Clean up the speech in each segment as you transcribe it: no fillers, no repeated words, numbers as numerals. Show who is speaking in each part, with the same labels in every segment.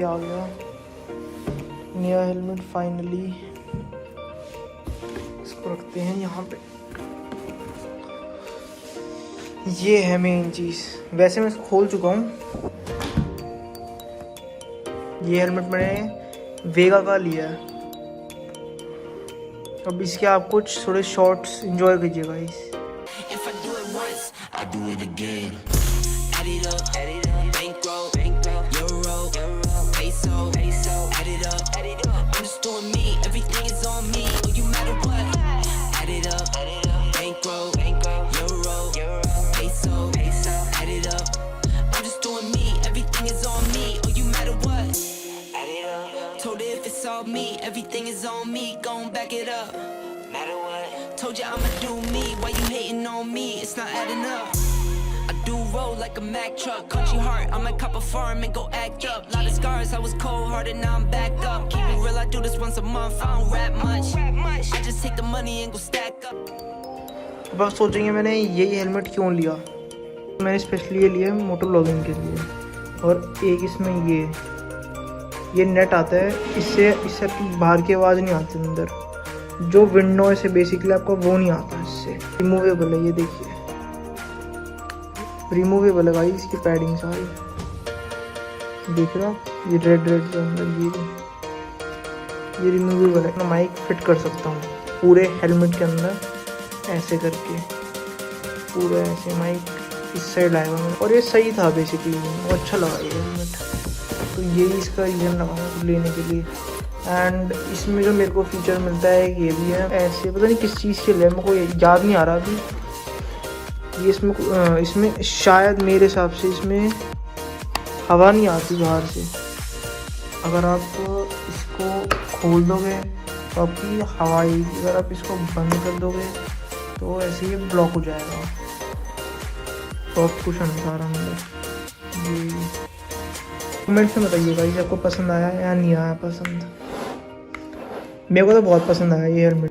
Speaker 1: के आ गया नया हेलमेट फाइनली। इसको रखते हैं यहाँ पे। ये है मेन चीज़। वैसे मैं इसको खोल चुका हूँ। ये हेलमेट मैंने वेगा का लिया है। अब इसके आप कुछ थोड़े शॉर्ट्स एंजॉय कीजिएगा इस।
Speaker 2: Me, everything is on me, gon' back it up. Matter what? Told you I'ma do me. Why you hating on me? It's not adding up. I do roll like a Mack truck. Country heart, I might cop a farm and go act up. Lot of scars, I was cold hearted, now I'm back up. Keep it real, I do this once a month. I don't rap much. I just take the money and go stack up.
Speaker 1: अब आप सोचेंगे मैंने यही helmet क्यों लिया। मैंने specially ये लिया मोटो व्लॉगिंग के लिए। और एक इसमें ये नेट आता है, इससे बाहर की आवाज़ नहीं आती अंदर। जो विंडो है बेसिकली आपका वो नहीं आता इससे। रिमूवेबल है, ये देखिए रिमूवेबल है भाई। इसकी पैडिंग सारी देख रहे हो आप, ये रेड के अंदर ये रिमूवेबल है। मैं माइक फिट कर सकता हूँ पूरे हेलमेट के अंदर ऐसे करके, पूरा ऐसे माइक इस साइड आएगा मेरा। और ये सही था बेसिकली, वो अच्छा लगा ये हेलमेट। तो यही इसका रीज़न लगा लेने के लिए। एंड इसमें जो मेरे को फीचर मिलता है ये भी है ऐसे, पता नहीं किस चीज़ के लिए, मेरे को याद नहीं आ रहा अभी। ये इसमें शायद मेरे हिसाब से इसमें हवा नहीं आती बाहर से। अगर आप इसको खोल दोगे तो आपकी हवा आएगी, अगर आप इसको बंद कर दोगे तो ऐसे ही ब्लॉक हो जाएगा। सॉफ्ट कुशन सारा अंदर। ये कमेंट्स में बताइएगा ये आपको पसंद आया या नहीं आया पसंद। मेरे को तो बहुत पसंद आया ये हेलमेट।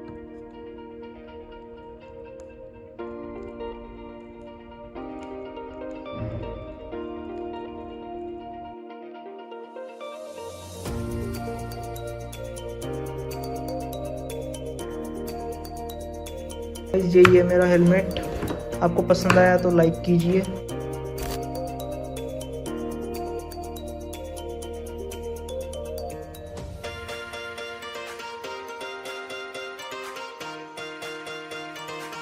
Speaker 1: यही है मेरा हेलमेट। आपको पसंद आया तो लाइक कीजिए।